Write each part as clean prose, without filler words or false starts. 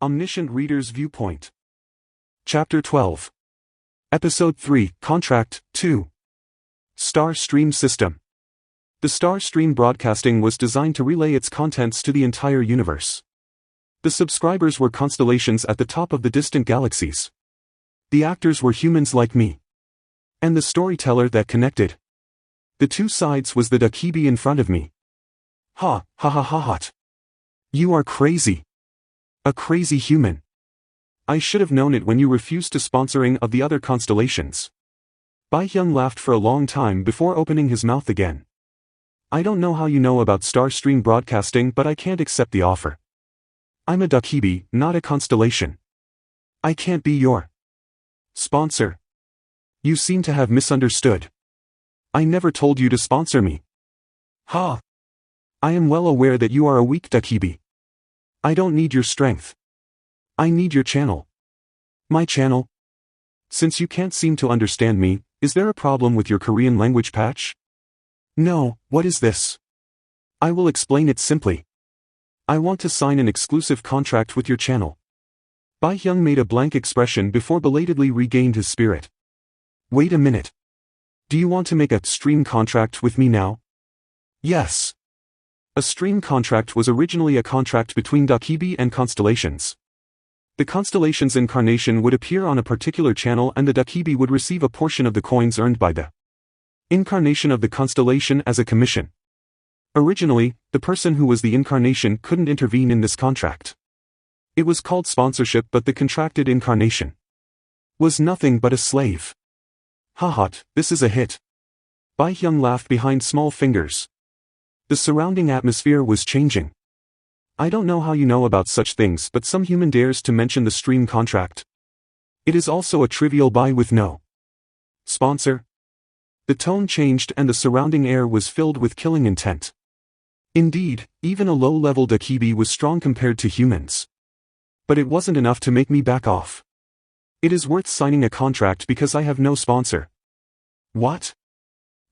Omniscient Reader's Viewpoint. Chapter 12. Episode 3, Contract 2. Star Stream System. The Star Stream broadcasting was designed to relay its contents to the entire universe. The subscribers were constellations at the top of the distant galaxies. The actors were humans like me. And the storyteller that connected the two sides was the Dakibi in front of me. Ha, ha ha ha ha. You are crazy. A crazy human. I should have known it when you refused to sponsoring of the other constellations. Bai-hyung laughed for a long time before opening his mouth again. I don't know how you know about Star Stream broadcasting, but I can't accept the offer. I'm a Dakibi, not a constellation. I can't be your sponsor. You seem to have misunderstood. I never told you to sponsor me. Ha! I am well aware that you are a weak Dakibi. I don't need your strength. I need your channel. My channel? Since you can't seem to understand me, is there a problem with your Korean language patch? No, what is this? I will explain it simply. I want to sign an exclusive contract with your channel. Bai-hyung made a blank expression before belatedly regained his spirit. Wait a minute. Do you want to make a stream contract with me now? Yes. A stream contract was originally a contract between Dakibi and constellations. The constellation's incarnation would appear on a particular channel and the Dakibi would receive a portion of the coins earned by the incarnation of the constellation as a commission. Originally, the person who was the incarnation couldn't intervene in this contract. It was called sponsorship, but the contracted incarnation was nothing but a slave. Haha, this is a hit. Bai-hyung laughed behind small fingers. The surrounding atmosphere was changing. I don't know how you know about such things, but some human dares to mention the stream contract. It is also a trivial buy with no sponsor. The tone changed and the surrounding air was filled with killing intent. Indeed, even a low-level Dakibi was strong compared to humans. But it wasn't enough to make me back off. It is worth signing a contract because I have no sponsor. What?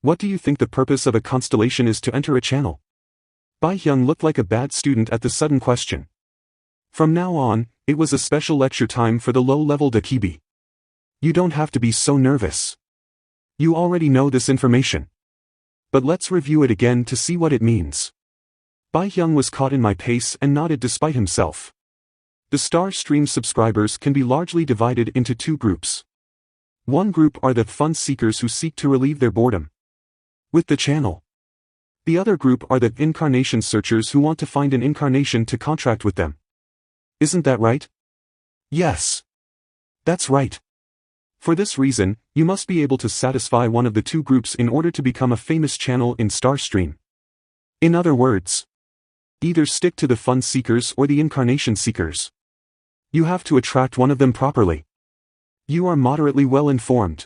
What do you think the purpose of a constellation is to enter a channel? Bai-hyung looked like a bad student at the sudden question. From now on, it was a special lecture time for the low-level Dakibi. You don't have to be so nervous. You already know this information. But let's review it again to see what it means. Bai-hyung was caught in my pace and nodded despite himself. The Star Stream subscribers can be largely divided into two groups. One group are the fun seekers who seek to relieve their boredom with the channel. The other group are the incarnation searchers who want to find an incarnation to contract with them. Isn't that right? Yes. That's right. For this reason, you must be able to satisfy one of the two groups in order to become a famous channel in Star Stream. In other words, either stick to the fun seekers or the incarnation seekers. You have to attract one of them properly. You are moderately well informed.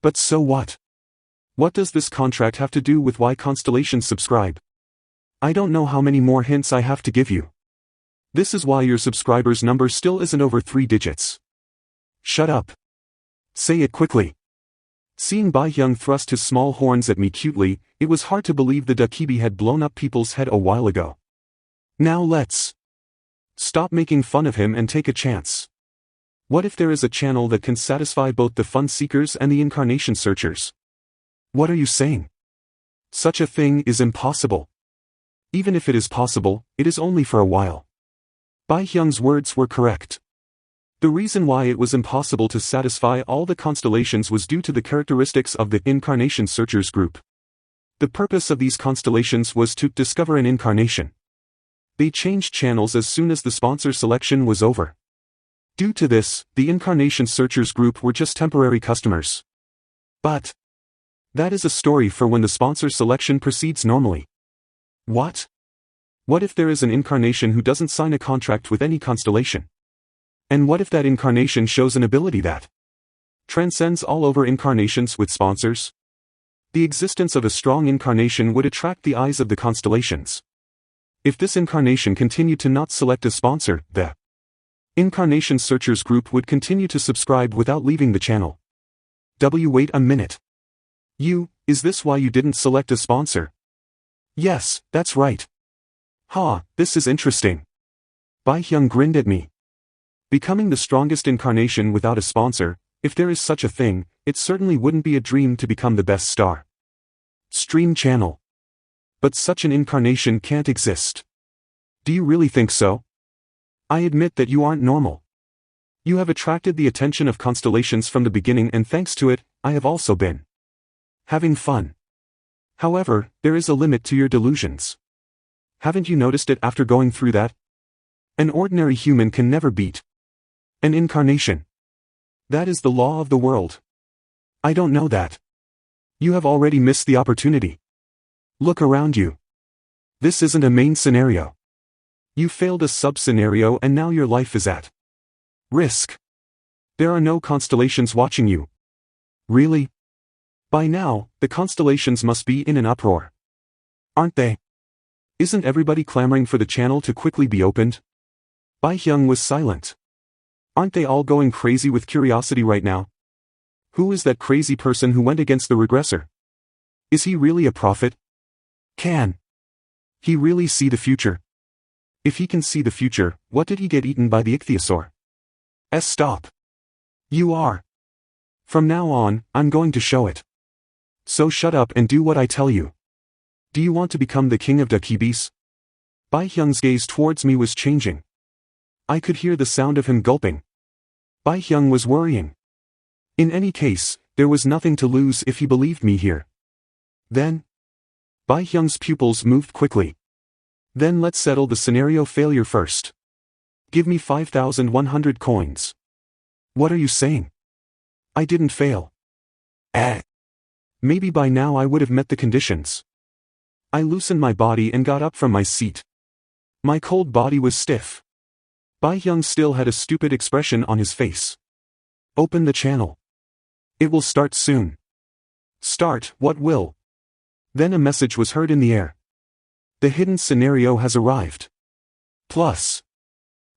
But so what? What does this contract have to do with why constellations subscribe? I don't know how many more hints I have to give you. This is why your subscribers' number still isn't over 3 digits. Shut up. Say it quickly. Seeing Bai-hyung thrust his small horns at me cutely, it was hard to believe the Dakibi had blown up people's head a while ago. Now let's stop making fun of him and take a chance. What if there is a channel that can satisfy both the fun seekers and the incarnation searchers? What are you saying? Such a thing is impossible. Even if it is possible, it is only for a while. Bai-hyung's words were correct. The reason why it was impossible to satisfy all the constellations was due to the characteristics of the incarnation searchers group. The purpose of these constellations was to discover an incarnation. They changed channels as soon as the sponsor selection was over. Due to this, the incarnation searchers group were just temporary customers. But that is a story for when the sponsor selection proceeds normally. What? What if there is an incarnation who doesn't sign a contract with any constellation? And what if that incarnation shows an ability that transcends all over incarnations with sponsors? The existence of a strong incarnation would attract the eyes of the constellations. If this incarnation continued to not select a sponsor, the incarnation searchers group would continue to subscribe without leaving the channel. Wait a minute. Is this why you didn't select a sponsor? Yes, that's right. Ha, this is interesting. Bai-hyung grinned at me. Becoming the strongest incarnation without a sponsor, if there is such a thing, it certainly wouldn't be a dream to become the best star stream channel. But such an incarnation can't exist. Do you really think so? I admit that you aren't normal. You have attracted the attention of constellations from the beginning, and thanks to it, I have also been having fun. However, there is a limit to your delusions. Haven't you noticed it after going through that? An ordinary human can never beat an incarnation. That is the law of the world. I don't know that. You have already missed the opportunity. Look around you. This isn't a main scenario. You failed a sub-scenario and now your life is at risk. There are no constellations watching you. Really? By now, the constellations must be in an uproar. Aren't they? Isn't everybody clamoring for the channel to quickly be opened? Bai Hyung was silent. Aren't they all going crazy with curiosity right now? Who is that crazy person who went against the regressor? Is he really a prophet? Can he really see the future? If he can see the future, what did he get eaten by the ichthyosaur? Stop. You are. From now on, I'm going to show it. So shut up and do what I tell you. Do you want to become the king of Dakibis? Bai Hyung's gaze towards me was changing. I could hear the sound of him gulping. Bai Hyung was worrying. In any case, there was nothing to lose if he believed me here. Then? Bai Hyung's pupils moved quickly. Then let's settle the scenario failure first. Give me 5,100 coins. What are you saying? I didn't fail. Maybe by now I would have met the conditions. I loosened my body and got up from my seat. My cold body was stiff. Bai Hyung still had a stupid expression on his face. Open the channel. It will start soon. Start, what will? Then a message was heard in the air. The hidden scenario has arrived. Plus.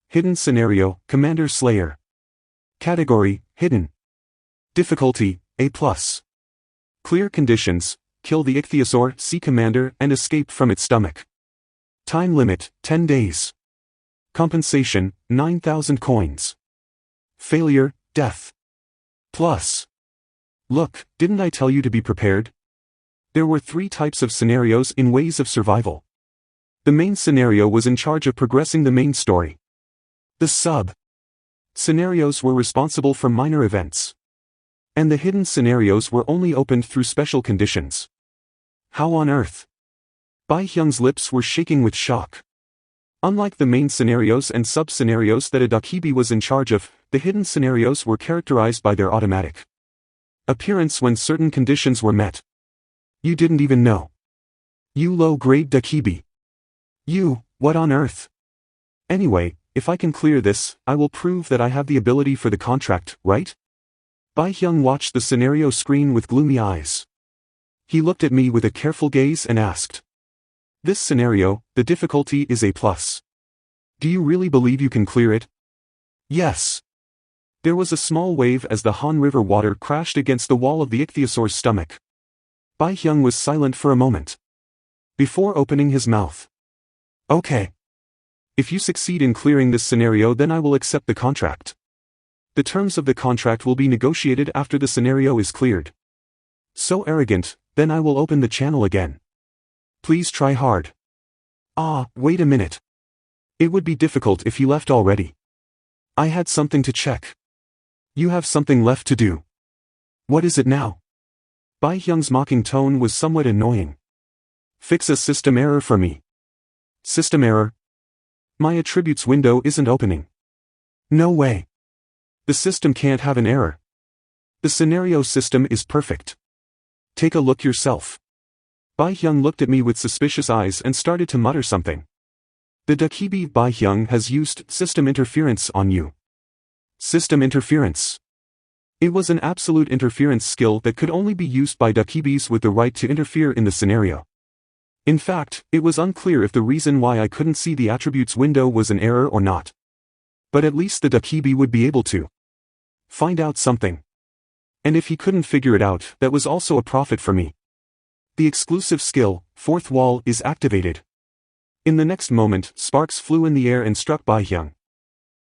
Hidden scenario, Commander Slayer. Category, hidden. Difficulty, A+. Clear conditions, kill the ichthyosaur, sea commander, and escape from its stomach. Time limit, 10 days. Compensation, 9,000 coins. Failure, death. Plus. Look, didn't I tell you to be prepared? There were 3 types of scenarios in Ways of Survival. The main scenario was in charge of progressing the main story. The sub-scenarios were responsible for minor events. And the hidden scenarios were only opened through special conditions. How on earth? Bai Hyung's lips were shaking with shock. Unlike the main scenarios and sub-scenarios that a Dakibi was in charge of, the hidden scenarios were characterized by their automatic appearance when certain conditions were met. You didn't even know. You low-grade Dakibi. You, what on earth? Anyway, if I can clear this, I will prove that I have the ability for the contract, right? Bai Hyung watched the scenario screen with gloomy eyes. He looked at me with a careful gaze and asked. This scenario, the difficulty is A+. Do you really believe you can clear it? Yes. There was a small wave as the Han River water crashed against the wall of the ichthyosaur's stomach. Bai Hyung was silent for a moment. Before opening his mouth. Okay. If you succeed in clearing this scenario, then I will accept the contract. The terms of the contract will be negotiated after the scenario is cleared. So arrogant, then I will open the channel again. Please try hard. Wait a minute. It would be difficult if he left already. I had something to check. You have something left to do. What is it now? Bai Hyung's mocking tone was somewhat annoying. Fix a system error for me. System error? My attributes window isn't opening. No way. The system can't have an error. The scenario system is perfect. Take a look yourself. Bai Hyung looked at me with suspicious eyes and started to mutter something. The Dakibi Bai Hyung has used system interference on you. System interference. It was an absolute interference skill that could only be used by Dakibis with the right to interfere in the scenario. In fact, it was unclear if the reason why I couldn't see the attributes window was an error or not. But at least the Dakibi would be able to find out something. And if he couldn't figure it out, that was also a profit for me. The exclusive skill, Fourth Wall, is activated. In the next moment, sparks flew in the air and struck Bai Hyung.